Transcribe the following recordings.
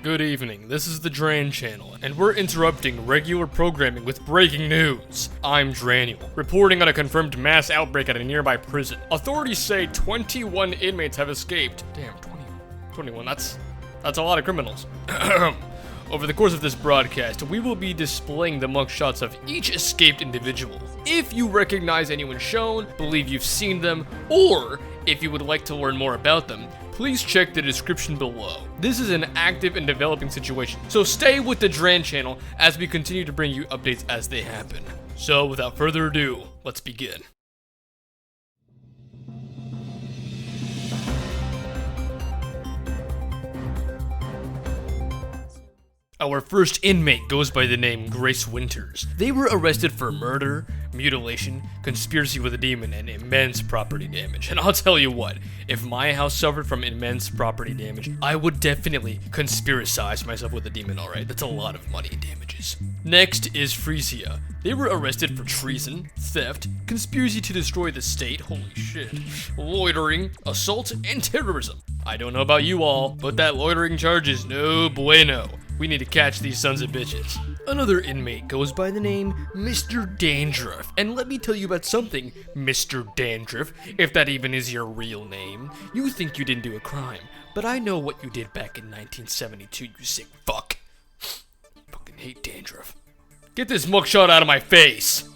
Good evening, this is the Dran channel, and we're interrupting regular programming with breaking news. I'm Draniel, reporting on a confirmed mass outbreak at a nearby prison. Authorities say 21 inmates have escaped. Damn, 21, that's a lot of criminals. Over the course of this broadcast, we will be displaying the mugshots of each escaped individual. If you recognize anyone shown, believe you've seen them, or if you would like to learn more about them, please check the description below. This is an active and developing situation, so stay with the Dran channel as we continue to bring you updates as they happen. So without further ado, let's begin. Our first inmate goes by the name Grace Winters. They were arrested for murder, mutilation, conspiracy with a demon, and immense property damage. And I'll tell you what, if my house suffered from immense property damage, I would definitely conspiracize myself with a demon, alright? That's a lot of money in damages. Next is Frisia. They were arrested for treason, theft, conspiracy to destroy the state, holy shit, loitering, assault, and terrorism. I don't know about you all, but that loitering charge is no bueno. We need to catch these sons of bitches. Another inmate goes by the name Mr. Dandruff. And let me tell you about something, Mr. Dandruff, if that even is your real name. You think you didn't do a crime, but I know what you did back in 1972, you sick fuck. Fucking hate Dandruff. Get this mugshot out of my face!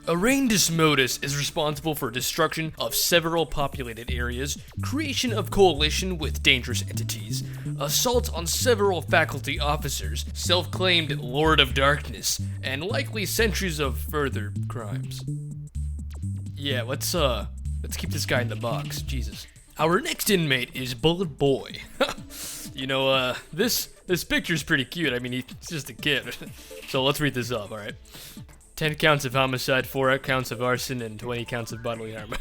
Arrhenius Modus is responsible for destruction of several populated areas, creation of coalition with dangerous entities, assault on several faculty officers, self-claimed Lord of Darkness, and likely centuries of further crimes. Yeah, let's keep this guy in the box, Jesus. Our next inmate is Bullet Boy. You know, this picture's pretty cute. I mean, he's just a kid. So let's read this off, alright? 10 counts of homicide, 4 counts of arson, and 20 counts of bodily harm.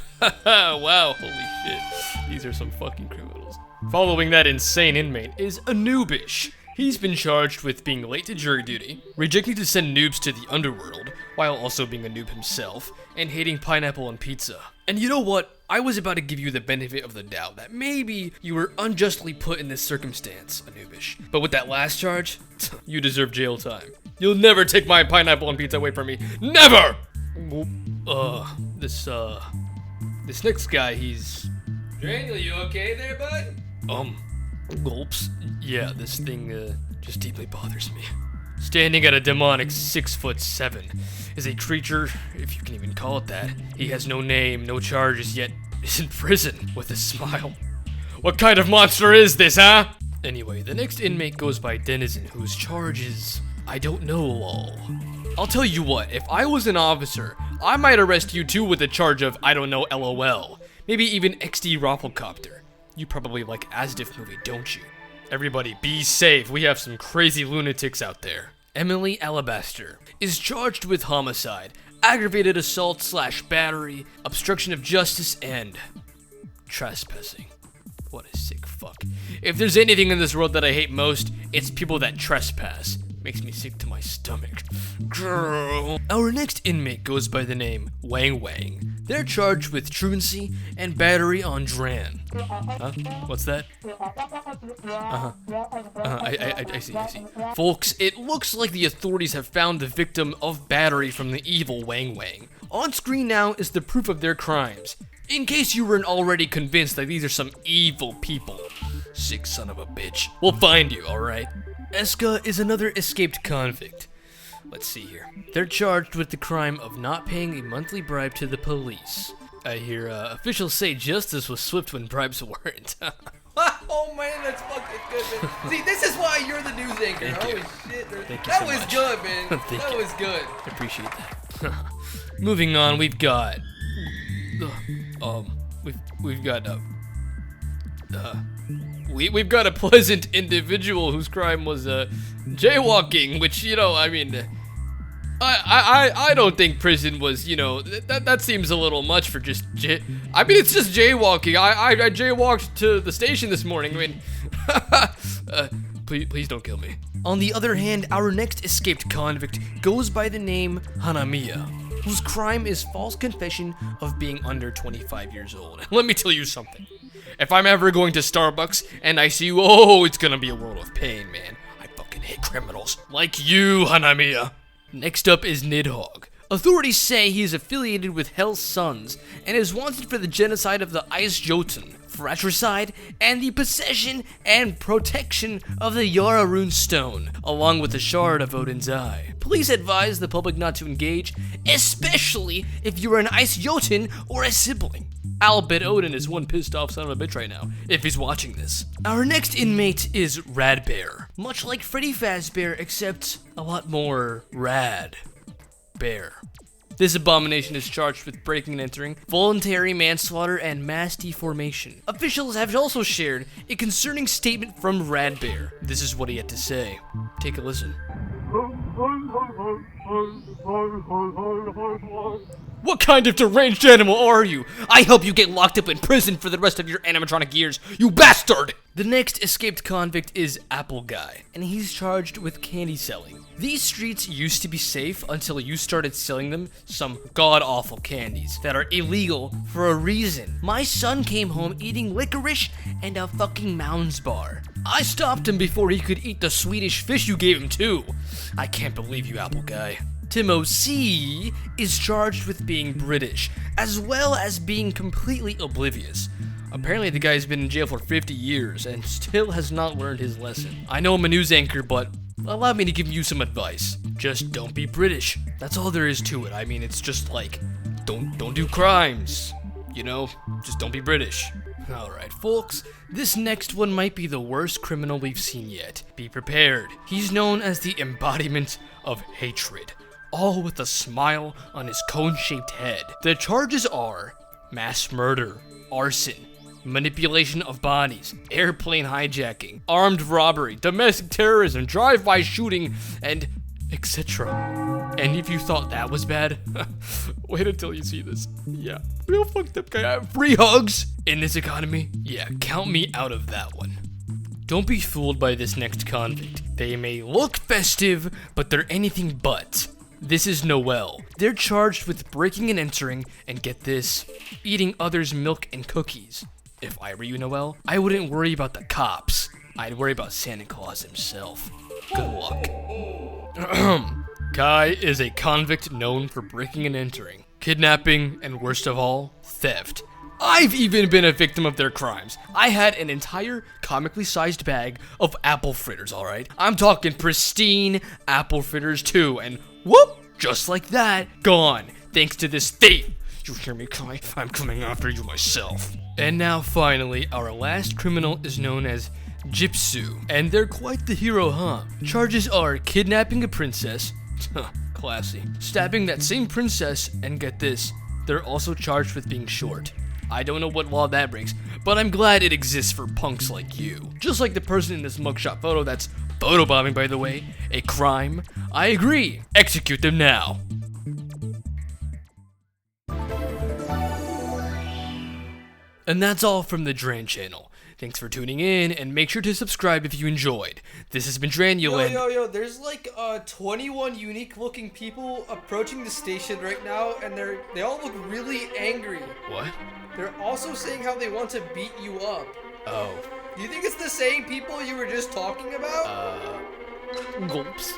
Wow, holy shit. These are some fucking criminals. Following that insane inmate is Anoobish. He's been charged with being late to jury duty, rejecting to send noobs to the underworld, while also being a noob himself, and hating pineapple on pizza. And you know what? I was about to give you the benefit of the doubt that maybe you were unjustly put in this circumstance, Anoobish. But with that last charge, you deserve jail time. You'll never take my pineapple on pizza away from me. Never! This next guy, he's... Daniel, you okay there, bud? Gulps. Yeah, this thing, just deeply bothers me. Standing at a demonic 6'7" is a creature, if you can even call it that. He has no name, no charges, yet is in prison with a smile. What kind of monster is this, huh? Anyway, the next inmate goes by Denizen, whose charge is... I don't know, lol. I'll tell you what, if I was an officer, I might arrest you too with a charge of, I don't know, LOL. Maybe even XD Rafflecopter. You probably like Asdif movie, don't you? Everybody, be safe. We have some crazy lunatics out there. Emily Alabaster is charged with homicide, aggravated assault / battery, obstruction of justice, and trespassing. What a sick fuck. If there's anything in this world that I hate most, it's people that trespass. Makes me sick to my stomach. Girl. Our next inmate goes by the name Wang Wang. They're charged with truancy and battery on Dran. Huh? What's that? I see. Folks, it looks like the authorities have found the victim of battery from the evil Wang Wang. On screen now is the proof of their crimes. In case you weren't already convinced that these are some evil people. Sick son of a bitch. We'll find you, alright? Eska is another escaped convict. Let's see here. They're charged with the crime of not paying a monthly bribe to the police. I hear officials say justice was swift when bribes weren't. Oh man, that's fucking good, man. See, this is why you're the news anchor. Holy shit. That was good, man. That was good. I appreciate that. Moving on, we've got... We've got a pleasant individual whose crime was jaywalking, which, you know, I mean, I don't think prison was, you know, that seems a little much for just I mean, it's just jaywalking. I jaywalked to the station this morning. I mean, please don't kill me. On the other hand, our next escaped convict goes by the name Hanamiya, whose crime is false confession of being under 25 years old. Let me tell you something. If I'm ever going to Starbucks and I see you, oh, it's gonna be a world of pain, man. I fucking hate criminals. Like you, Hanamiya. Next up is Nidhogg. Authorities say he is affiliated with Hell's Sons and is wanted for the genocide of the Ice Jotun, fratricide, and the possession and protection of the Yara Rune Stone, along with the Shard of Odin's Eye. Police advise the public not to engage, especially if you're an Ice Jotun or a sibling. I'll bet Odin is one pissed off son of a bitch right now, if he's watching this. Our next inmate is Radbear. Much like Freddy Fazbear, except a lot more rad. Bear. This abomination is charged with breaking and entering, voluntary manslaughter, and mass deformation. Officials have also shared a concerning statement from Radbear. This is what he had to say. Take a listen. What kind of deranged animal are you? I hope you get locked up in prison for the rest of your animatronic years, you bastard! The next escaped convict is Apple Guy, and he's charged with candy selling. These streets used to be safe until you started selling them some god-awful candies that are illegal for a reason. My son came home eating licorice and a fucking Mounds bar. I stopped him before he could eat the Swedish fish you gave him too. I can't believe you, Apple Guy. TIMOCEE is charged with being British, as well as being completely oblivious. Apparently the guy's been in jail for 50 years and still has not learned his lesson. I know I'm a news anchor, but allow me to give you some advice. Just don't be British. That's all there is to it. I mean, it's just like, don't do crimes. You know, just don't be British. Alright, folks, this next one might be the worst criminal we've seen yet. Be prepared. He's known as the embodiment of hatred, all with a smile on his cone-shaped head. The charges are mass murder, arson, manipulation of bodies, airplane hijacking, armed robbery, domestic terrorism, drive-by shooting, and etc. And if you thought that was bad, wait until you see this. Yeah, real fucked up guy. Free hugs in this economy? Yeah, count me out of that one. Don't be fooled by this next convict. They may look festive, but they're anything but. This is Noel. They're charged with breaking and entering, and get this, eating others' milk and cookies. If I were you, Noel, I wouldn't worry about the cops. I'd worry about Santa Claus himself. Good luck. Kai is a convict known for breaking and entering, kidnapping, and worst of all, theft. I've even been a victim of their crimes. I had an entire comically sized bag of apple fritters, alright? I'm talking pristine apple fritters too, and whoop, just like that, gone, thanks to this thief. You hear me, Kai? I'm coming after you myself. And now finally, our last criminal is known as Gypsy, and they're quite the hero, huh? Charges are kidnapping a princess, classy, stabbing that same princess, and get this, they're also charged with being short. I don't know what law that breaks, but I'm glad it exists for punks like you. Just like the person in this mugshot photo that's photobombing, by the way, a crime. I agree, execute them now. And that's all from the Dran channel. Thanks for tuning in, and make sure to subscribe if you enjoyed. This has been Dranulan. Yo, there's like 21 unique looking people approaching the station right now, and they all look really angry. What? They're also saying how they want to beat you up. Oh. Do you think it's the same people you were just talking about? Gulps.